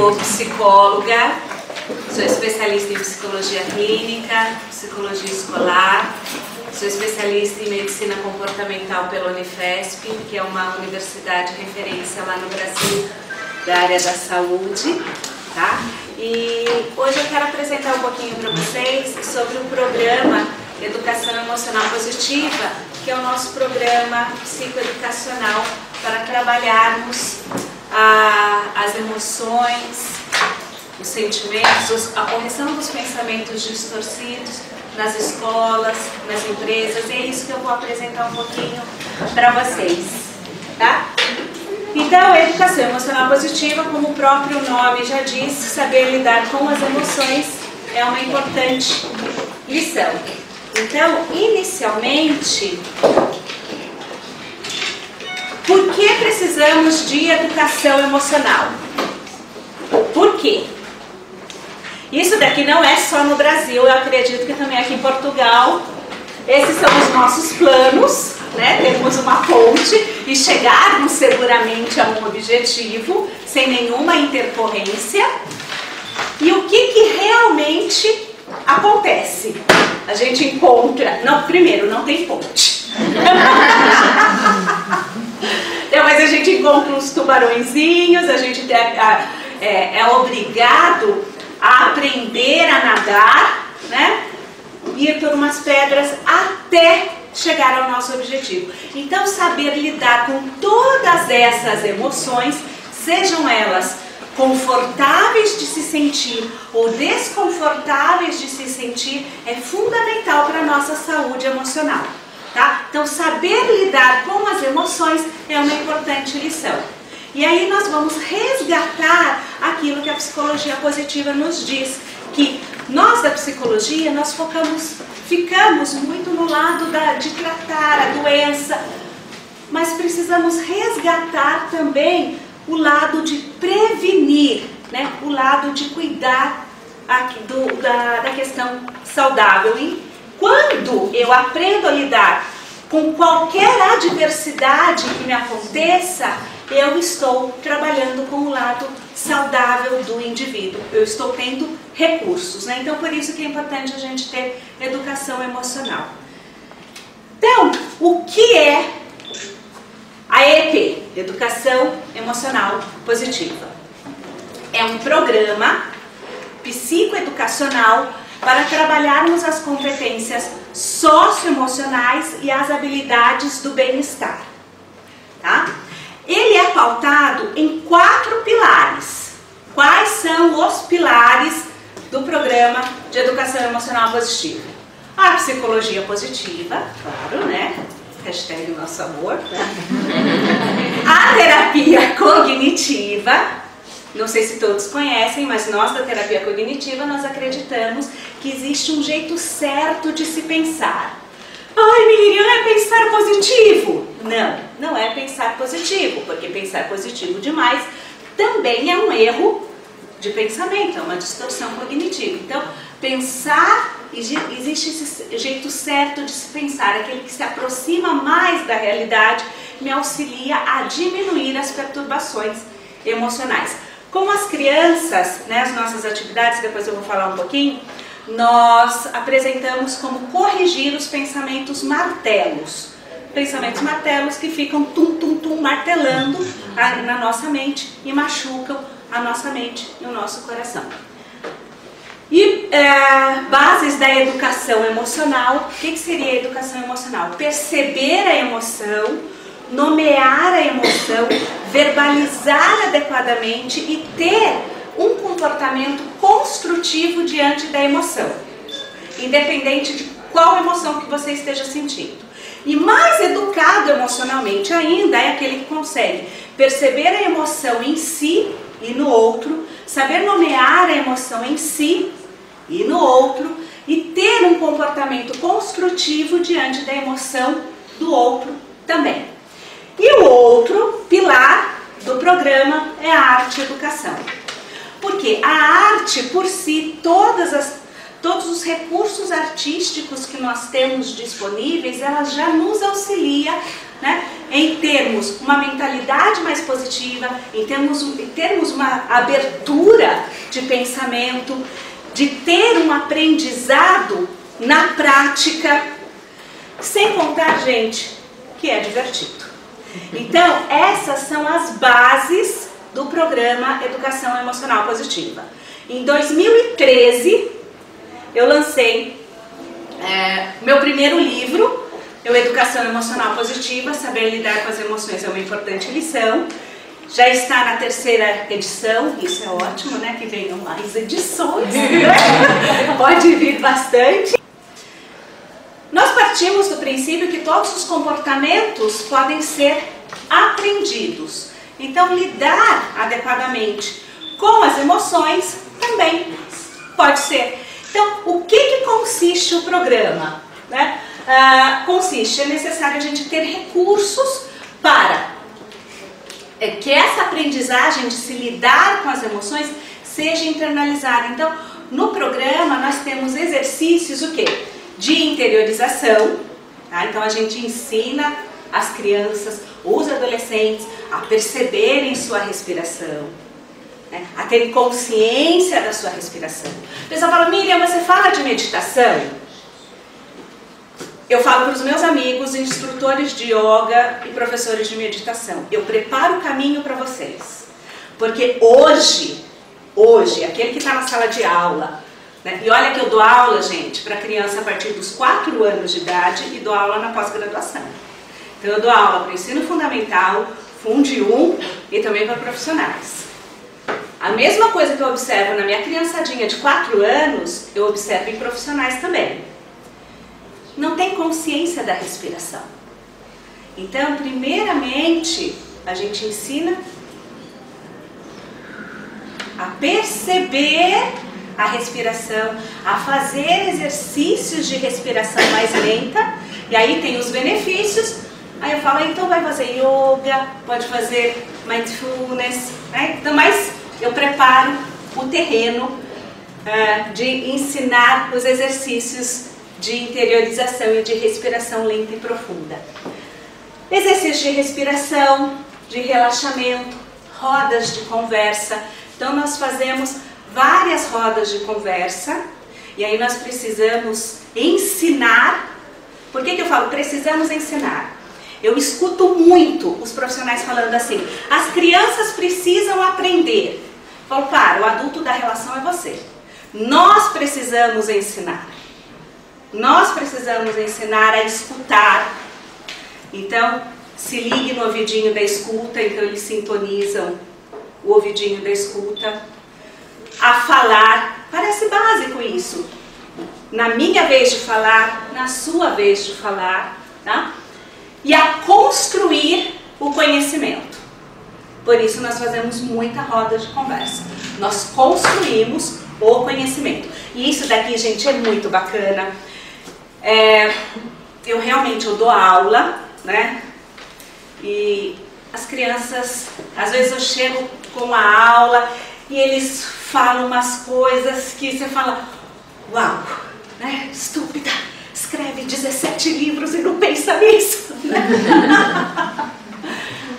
sou psicóloga, sou especialista em psicologia clínica, psicologia escolar, sou especialista em medicina comportamental pela Unifesp, que é uma universidade de referência lá no Brasil da área da saúde, tá? E hoje eu quero apresentar um pouquinho para vocês sobre o programa Educação Emocional Positiva, que é o nosso programa psicoeducacional para trabalharmos as emoções, os sentimentos, a correção dos pensamentos distorcidos nas escolas, nas empresas, e é isso que eu vou apresentar um pouquinho para vocês, tá? Então, a educação emocional positiva, como o próprio nome já diz, saber lidar com as emoções é uma importante lição. Então, inicialmente, por que precisamos de educação emocional? Por quê? Isso daqui não é só no Brasil, eu acredito que também aqui em Portugal. Esses são os nossos planos, né? Temos uma ponte e chegarmos seguramente a um objetivo, sem nenhuma intercorrência. E o que realmente acontece? A gente encontra... Não, primeiro, não tem ponte. Mas a gente encontra uns tubarõezinhos, a gente é obrigado a aprender a nadar, né? Ir por umas pedras até chegar ao nosso objetivo. Então, saber lidar com todas essas emoções, sejam elas confortáveis de se sentir ou desconfortáveis de se sentir, é fundamental para a nossa saúde emocional, tá? Então, saber lidar com as emoções é uma importante lição. E aí nós vamos resgatar aquilo que a psicologia positiva nos diz, que nós da psicologia, nós ficamos muito no lado de tratar a doença, mas precisamos resgatar também o lado de prevenir, né? O lado de cuidar da questão saudável. E quando eu aprendo a lidar com qualquer adversidade que me aconteça, eu estou trabalhando com o lado saudável do indivíduo. Eu estou tendo recursos, né? Então, por isso que é importante a gente ter educação emocional. Então, o que é a EEP, Educação Emocional Positiva? É um programa psicoeducacional para trabalharmos as competências socioemocionais e as habilidades do bem-estar, tá? Ele é pautado em 4 pilares. Quais são os pilares do programa de educação emocional positiva? A psicologia positiva, claro, né? Hashtag nosso amor, né? A terapia cognitiva, não sei se todos conhecem, mas nós da terapia cognitiva, nós acreditamos que existe um jeito certo de se pensar. Ai, Miriam, é pensar positivo? Não, não é pensar positivo, porque pensar positivo demais também é um erro de pensamento, é uma distorção cognitiva. Então, pensar, existe esse jeito certo de se pensar, aquele que se aproxima mais da realidade, me auxilia a diminuir as perturbações emocionais. Com as crianças, né, as nossas atividades, depois eu vou falar um pouquinho, nós apresentamos como corrigir os pensamentos martelos. Pensamentos martelos que ficam tum-tum-tum martelando na nossa mente e machucam a nossa mente e o nosso coração. E bases da educação emocional. O que seria a educação emocional? Perceber a emoção, nomear a emoção, verbalizar adequadamente e ter um comportamento construtivo diante da emoção, independente de qual emoção que você esteja sentindo. E mais educado emocionalmente ainda é aquele que consegue perceber a emoção em si e no outro, saber nomear a emoção em si e no outro e ter um comportamento construtivo diante da emoção do outro também. E o outro pilar do programa é a arte e educação. Porque a arte, por si, todos os recursos artísticos que nós temos disponíveis, elas já nos auxiliam, né, em termos uma mentalidade mais positiva, em termos uma abertura de pensamento, de ter um aprendizado na prática, sem contar, gente, que é divertido. Então, essas são as bases do programa Educação Emocional Positiva. Em 2013, eu lancei meu primeiro livro, Educação Emocional Positiva, Saber Lidar com as Emoções é uma Importante Lição. Já está na 3ª edição, isso é ótimo, né? Que venham mais edições, né? Pode vir bastante. Nós partimos do princípio que todos os comportamentos podem ser aprendidos. Então, lidar adequadamente com as emoções também pode ser. Então, o que consiste o programa? Né? É necessário a gente ter recursos para que essa aprendizagem de se lidar com as emoções seja internalizada. Então, no programa nós temos exercícios o quê? De interiorização, tá? Então a gente ensina as crianças, os adolescentes a perceberem sua respiração, né? A terem consciência da sua respiração. O pessoal fala, Miriam, você fala de meditação? Eu falo para os meus amigos, instrutores de yoga e professores de meditação, eu preparo o caminho para vocês. Porque hoje, aquele que está na sala de aula, né? E olha que eu dou aula, gente, para criança a partir dos 4 anos de idade e dou aula na pós-graduação. Então eu dou aula para o ensino fundamental, Fundi 1 e também para profissionais. A mesma coisa que eu observo na minha criançadinha de 4 anos, eu observo em profissionais também. Não tem consciência da respiração. Então, primeiramente, a gente ensina a perceber a respiração, a fazer exercícios de respiração mais lenta, e aí tem os benefícios. Aí eu falo, então vai fazer yoga, pode fazer mindfulness, né? Então, mas eu preparo o terreno de ensinar os exercícios de interiorização e de respiração lenta e profunda. Exercícios de respiração, de relaxamento, rodas de conversa. Então nós fazemos várias rodas de conversa e aí nós precisamos ensinar. Por que eu falo precisamos ensinar? Eu escuto muito os profissionais falando assim, as crianças precisam aprender. Eu falo, para, o adulto da relação é você. Nós precisamos ensinar. Nós precisamos ensinar a escutar. Então, se ligue no ouvidinho da escuta, então eles sintonizam o ouvidinho da escuta. A falar, parece básico isso. Na minha vez de falar, na sua vez de falar, tá? E a construir o conhecimento. Por isso nós fazemos muita roda de conversa. Nós construímos o conhecimento. E isso daqui, gente, é muito bacana. Eu dou aula, né? E as crianças, às vezes eu chego com a aula e eles falam umas coisas que você fala, uau, né? Estúpida, escreve 17 livros e não pensa nisso, né?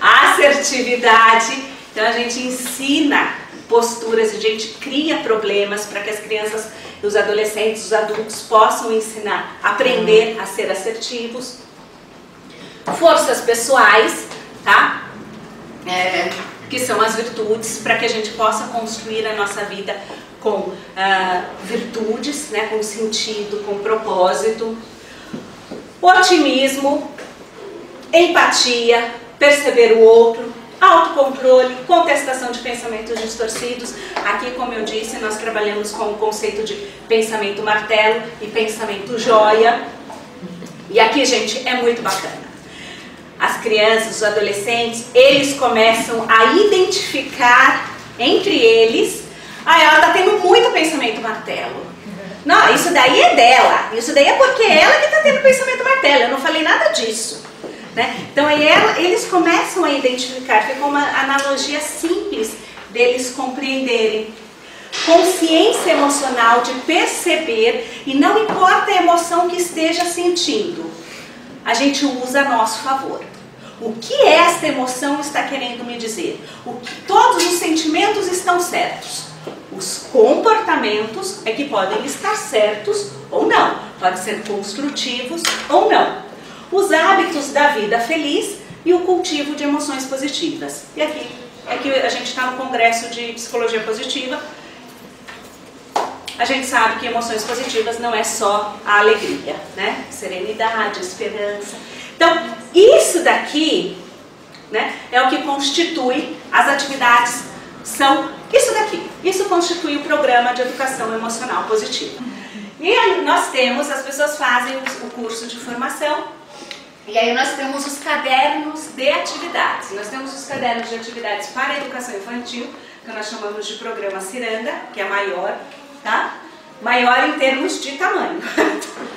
Assertividade, então a gente ensina posturas, a gente cria problemas para que as crianças, os adolescentes, os adultos possam ensinar, aprender a ser assertivos. Forças pessoais, tá? Que são as virtudes, para que a gente possa construir a nossa vida com virtudes, né? Com sentido, com propósito. Otimismo, empatia, perceber o outro, autocontrole, contestação de pensamentos distorcidos. Aqui, como eu disse, nós trabalhamos com o conceito de pensamento martelo e pensamento joia. E aqui, gente, é muito bacana. As crianças, os adolescentes, eles começam a identificar entre eles, ela está tendo muito pensamento martelo. Não, isso daí é dela, isso daí é porque ela que está tendo pensamento martelo, eu não falei nada disso. Né? Então eles começam a identificar, fica uma analogia simples deles compreenderem. Consciência emocional de perceber, e não importa a emoção que esteja sentindo, a gente usa a nosso favor. O que esta emoção está querendo me dizer? Todos os sentimentos estão certos. Os comportamentos é que podem estar certos ou não. Podem ser construtivos ou não. Os hábitos da vida feliz e o cultivo de emoções positivas. E aqui a gente está no Congresso de Psicologia Positiva. A gente sabe que emoções positivas não é só a alegria, né? Serenidade, esperança. Então, isso daqui, né, é o que constitui as atividades, são isso daqui. Isso constitui o programa de educação emocional positiva. E aí nós temos, as pessoas fazem o curso de formação, e aí nós temos os cadernos de atividades. Nós temos os cadernos de atividades para a educação infantil, que nós chamamos de programa Ciranda, que é maior, tá? Maior em termos de tamanho,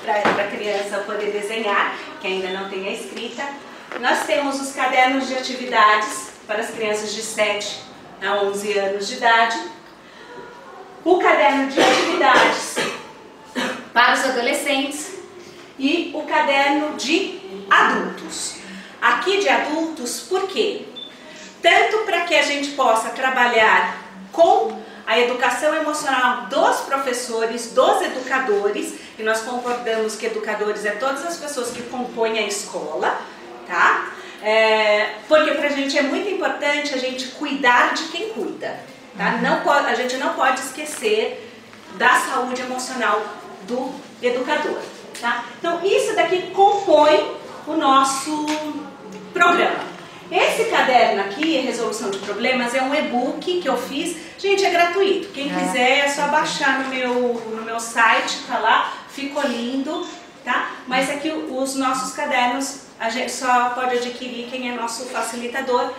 para a criança poder desenhar, que ainda não tem a escrita. Nós temos os cadernos de atividades para as crianças de 7 a 11 anos de idade. O caderno de atividades para os adolescentes e o caderno de adultos. Aqui de adultos, por quê? Tanto para que a gente possa trabalhar com a educação emocional dos professores, dos educadores, e nós concordamos que educadores é todas as pessoas que compõem a escola, tá? Porque pra gente é muito importante a gente cuidar de quem cuida, tá? A gente não pode esquecer da saúde emocional do educador, tá? Então isso daqui compõe o nosso programa. Esse caderno aqui, Resolução de Problemas, é um e-book que eu fiz. Gente, é gratuito. Quem quiser é só baixar no meu site, tá lá, ficou lindo, tá? Mas aqui os nossos cadernos a gente só pode adquirir quem é nosso facilitador.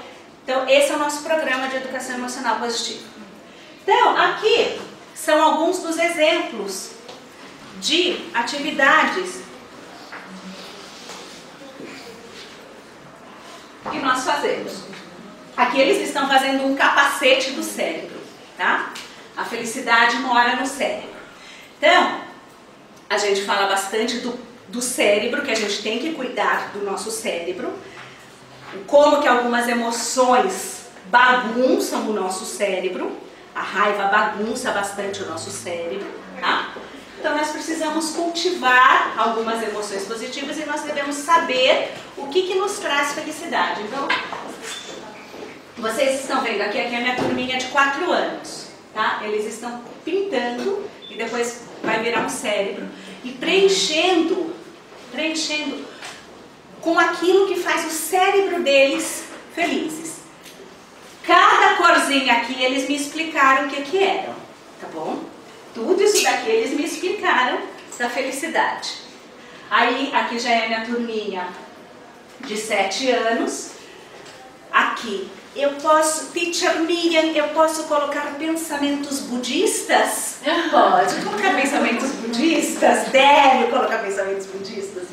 Então, esse é o nosso programa de educação emocional positiva. Então, aqui são alguns dos exemplos de atividades que nós fazemos. Aqui eles estão fazendo um capacete do cérebro, tá? A felicidade mora no cérebro. Então, a gente fala bastante do cérebro, que a gente tem que cuidar do nosso cérebro, como que algumas emoções bagunçam o nosso cérebro, a raiva bagunça bastante o nosso cérebro, tá? Então nós precisamos cultivar algumas emoções positivas e nós devemos saber o que nos traz felicidade. Então, vocês estão vendo aqui a minha turminha de 4 anos, tá? Eles estão pintando e depois vai virar um cérebro e preenchendo com aquilo que faz o cérebro deles felizes. Cada corzinha aqui eles me explicaram o que eram, tá bom? Tudo isso daqui eles me explicaram da felicidade. Aí, aqui já é a minha turminha de 7 anos. Aqui, Teacher Miriam, eu posso colocar pensamentos budistas? Pode colocar pensamentos budistas, deve colocar pensamentos budistas.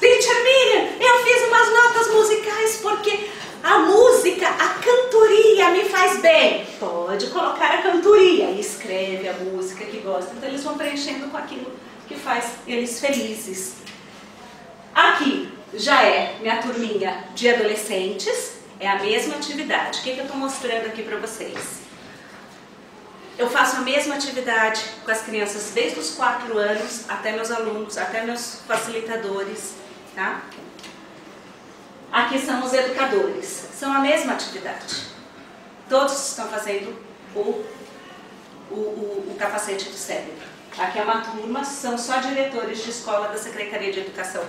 Teacher Miriam, eu fiz umas notas musicais porque a música, a cantoria me faz bem. Pode colocar a cantoria e escreve a música que gosta. Então eles vão preenchendo com aquilo que faz eles felizes. Aqui já é minha turminha de adolescentes, é a mesma atividade. O que eu estou mostrando aqui para vocês? Eu faço a mesma atividade com as crianças desde os 4 anos até meus alunos, até meus facilitadores, tá? Aqui são os educadores, são a mesma atividade. Todos estão fazendo o capacete do cérebro. Aqui é uma turma, são só diretores de escola da Secretaria de Educação,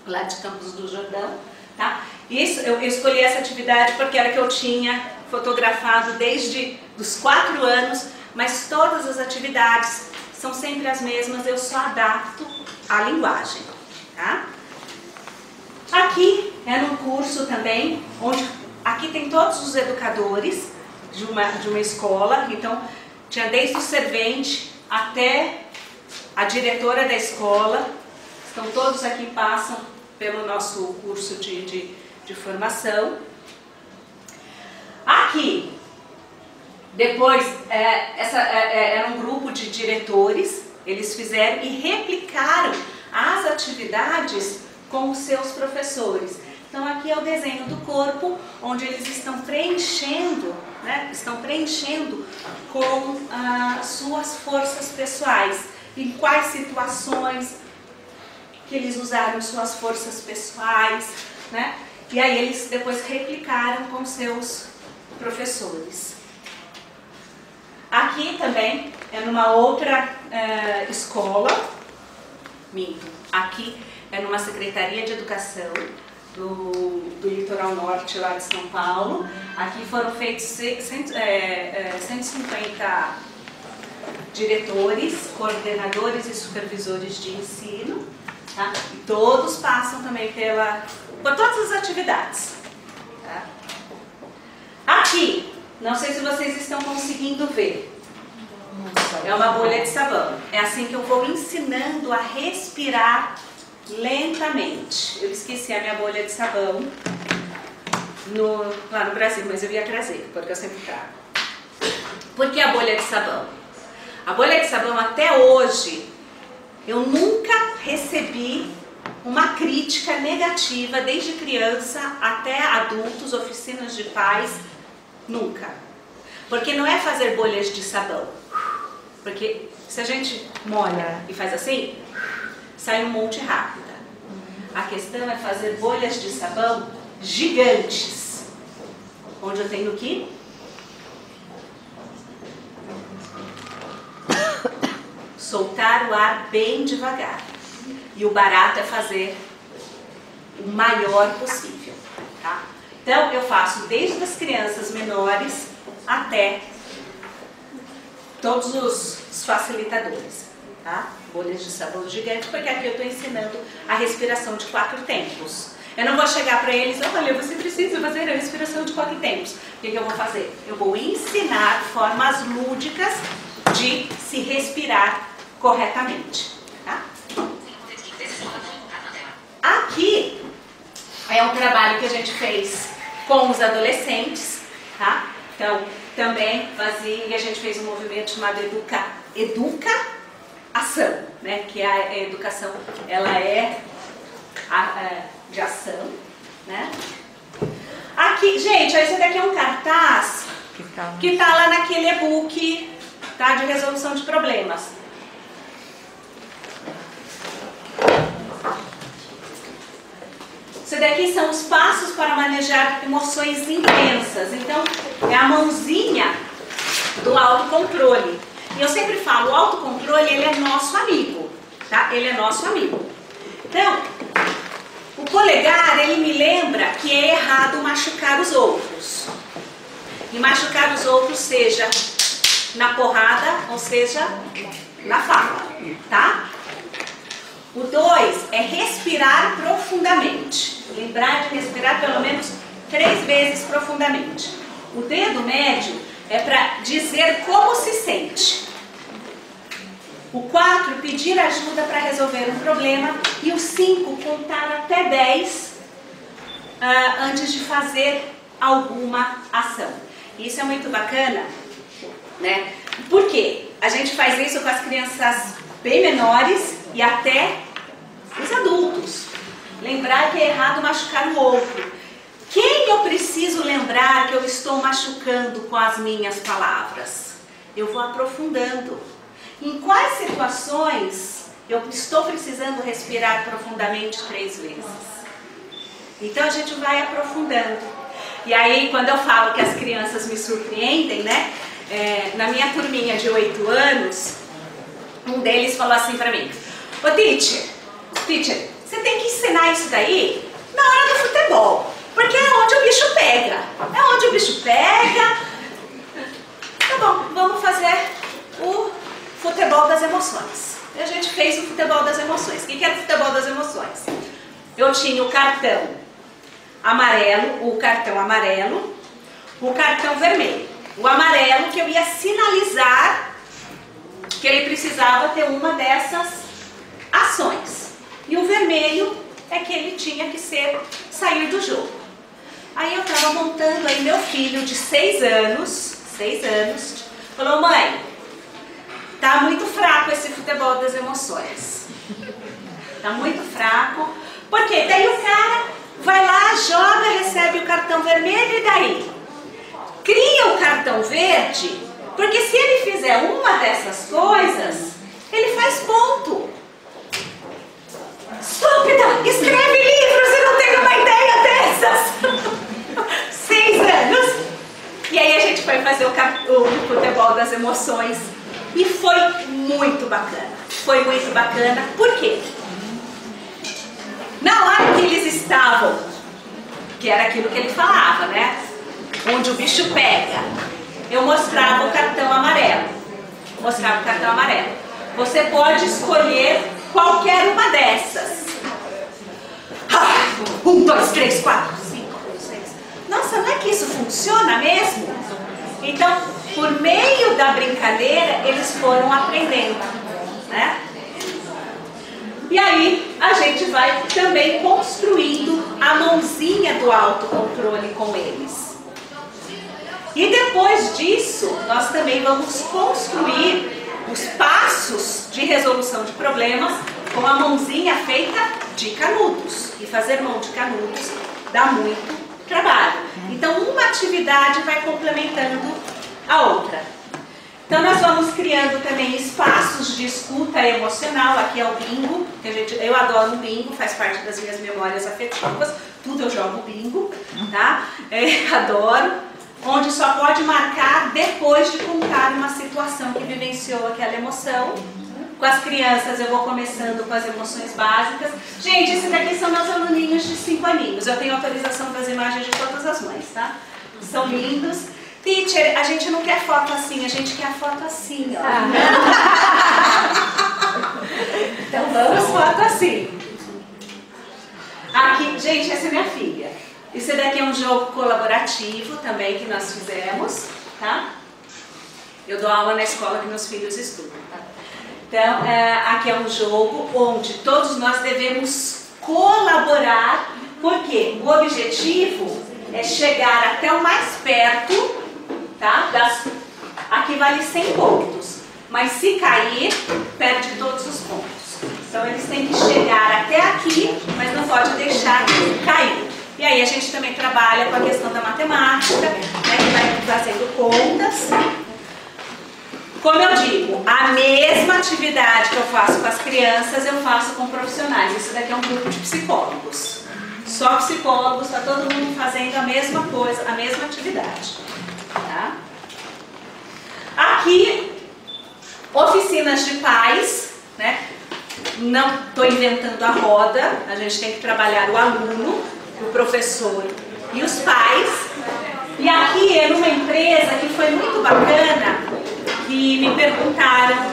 lá de Campos do Jordão, tá? Isso, eu escolhi essa atividade porque era que eu tinha fotografado desde os 4 anos, mas todas as atividades são sempre as mesmas, eu só adapto a linguagem, tá? Aqui é num curso também, onde aqui tem todos os educadores de uma escola, então tinha desde o servente até a diretora da escola, então todos aqui passam pelo nosso curso de formação. Aqui, depois, era um grupo de diretores, eles fizeram e replicaram as atividades com os seus professores. Então aqui é o desenho do corpo, onde eles estão preenchendo, né? Estão preenchendo com suas forças pessoais. Em quais situações que eles usaram suas forças pessoais, né? E aí eles depois replicaram com seus professores. Aqui também é numa outra escola, aqui é numa Secretaria de Educação do Litoral Norte lá de São Paulo. Aqui foram feitos 150 diretores, coordenadores e supervisores de ensino, tá? E todos passam também por todas as atividades. Tá? Aqui, não sei se vocês estão conseguindo ver, é uma bolha de sabão. É assim que eu vou ensinando a respirar lentamente. Eu esqueci a minha bolha de sabão lá no Brasil, mas eu ia trazer, porque eu sempre trago. Por que a bolha de sabão? A bolha de sabão até hoje, eu nunca recebi uma crítica negativa, desde criança até adultos, oficinas de pais, nunca. Porque não é fazer bolhas de sabão. Porque se a gente molha e faz assim, sai um monte rápida. A questão é fazer bolhas de sabão gigantes. Onde eu tenho que soltar o ar bem devagar. E o barato é fazer o maior possível. Tá? Então eu faço desde as crianças menores até todos os facilitadores. Tá? Bolhas de sabão gigantes, porque aqui eu estou ensinando a respiração de 4 tempos. Eu não vou chegar para eles, olha, você precisa fazer a respiração de 4 tempos. O que eu vou fazer? Eu vou ensinar formas lúdicas de se respirar corretamente. Tá? Aqui é um trabalho que a gente fez com os adolescentes. Tá? Então, também a gente fez um movimento chamado Educa-ação, né? Que a educação, ela é de ação, né? Aqui, gente, esse daqui é um cartaz que está lá naquele e-book, tá? De resolução de problemas. Isso daqui são os passos para manejar emoções intensas. Então, é a mãozinha do autocontrole. E eu sempre falo, o autocontrole, ele é nosso amigo, tá? Ele é nosso amigo. Então, o polegar, ele me lembra que é errado machucar os outros. E machucar os outros seja na porrada, ou seja, na fala, tá? O 2 é respirar profundamente. Lembrar de respirar pelo menos 3 vezes profundamente. O dedo médio é para dizer como se sente. O 4, pedir ajuda para resolver um problema. E o 5, contar até 10 antes de fazer alguma ação. Isso é muito bacana, né? Por quê? A gente faz isso com as crianças bem menores e até os adultos. Lembrar que é errado machucar o outro. Quem eu preciso lembrar que eu estou machucando com as minhas palavras? Eu vou aprofundando. Em quais situações eu estou precisando respirar profundamente 3 vezes? Então a gente vai aprofundando. E aí, quando eu falo que as crianças me surpreendem, né? Na minha turminha de 8 anos, um deles falou assim pra mim: ô teacher, você tem que ensinar isso daí na hora do futebol, porque é onde o bicho pega. É onde o bicho pega. Tá bom, vamos fazer o futebol das emoções. E a gente fez o futebol das emoções. O que era o futebol das emoções? Eu tinha o cartão amarelo, o cartão vermelho. O amarelo que eu ia sinalizar que ele precisava ter uma dessas ações. E o vermelho é que ele tinha que sair do jogo. Aí eu estava montando, aí meu filho de 6 anos, falou: mãe, tá muito fraco esse futebol das emoções. Tá muito fraco. Por quê? Daí o cara vai lá, joga, recebe o cartão vermelho e daí? Cria o cartão verde, porque se ele fizer uma dessas coisas, ele faz ponto. Estúpida, escreve livros e não tem uma ideia dessas. 6 anos. E aí a gente foi fazer o futebol das emoções e foi muito bacana. Foi muito bacana, por quê? Na hora que eles estavam, que era aquilo que ele falava, né? Onde o bicho pega, eu mostrava o cartão amarelo. Mostrava o cartão amarelo. Você pode escolher qualquer uma dessas. 1, 2, 3, 4, 5, 6. Nossa, não é que isso funciona mesmo? Então, por meio da brincadeira, eles foram aprendendo, né? E aí, a gente vai também construindo a mãozinha do autocontrole com eles. E depois disso, nós também vamos construir os passos de resolução de problemas com a mãozinha feita de canudos. E fazer mão de canudos dá muito trabalho. Então, uma atividade vai complementando a outra. Então, nós vamos criando também espaços de escuta emocional. Aqui é o bingo, que eu adoro o bingo, faz parte das minhas memórias afetivas. Tudo eu jogo bingo, tá? Adoro. Onde só pode marcar depois de contar uma situação que vivenciou aquela emoção. Com as crianças eu vou começando com as emoções básicas. Gente, esses daqui são meus aluninhos de 5 aninhos. Eu tenho autorização das imagens de todas as mães, tá? São lindos. Teacher, a gente não quer foto assim, a gente quer foto assim, ó. Então vamos foto assim. Aqui, gente, essa é minha filha. Esse daqui é um jogo colaborativo também que nós fizemos, tá? Eu dou aula na escola que meus filhos estudam, tá? Então, aqui é um jogo onde todos nós devemos colaborar, porque o objetivo é chegar até o mais perto, tá? Aqui vale 100 pontos, mas se cair, perde todos os pontos. Então, eles têm que chegar até aqui, mas não pode deixar cair. E aí a gente também trabalha com a questão da matemática, né, que vai fazendo contas. Como eu digo, a mesma atividade que eu faço com as crianças, eu faço com profissionais. Isso daqui é um grupo de psicólogos. Só psicólogos, está todo mundo fazendo a mesma coisa, a mesma atividade. Tá? Aqui, oficinas de pais, né? Não estou inventando a roda, a gente tem que trabalhar o aluno, o professor e os pais. E aqui é numa empresa que foi muito bacana, que me perguntaram,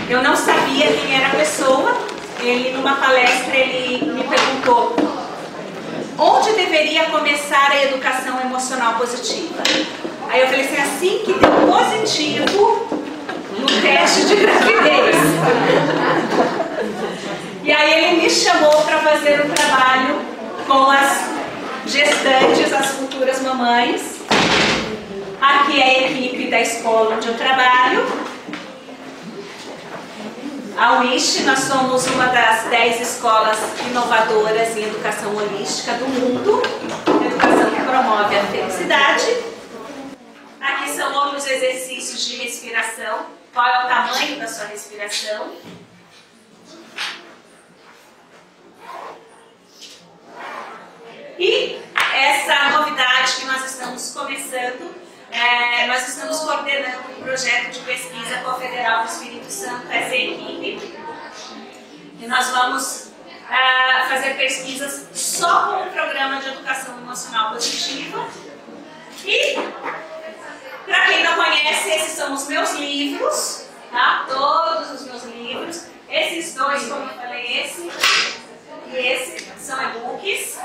eu não sabia quem era a pessoa, ele numa palestra ele me perguntou onde deveria começar a educação emocional positiva. Aí eu falei assim que deu positivo no teste de gravidez. E aí ele me chamou para fazer um trabalho com as gestantes, as futuras mamães. Aqui é a equipe da escola onde eu trabalho. A Wish, nós somos uma das 10 escolas inovadoras em educação holística do mundo. Educação que promove a felicidade. Aqui são outros exercícios de respiração. Qual é o tamanho da sua respiração? E essa novidade que nós estamos começando, nós estamos coordenando um projeto de pesquisa com a Federal do Espírito Santo, essa equipe, e nós vamos fazer pesquisas só com o programa de educação emocional positiva. E, para quem não conhece, esses são os meus livros, tá? Todos os meus livros. Esses dois, como eu falei, esse e esse, são e-books.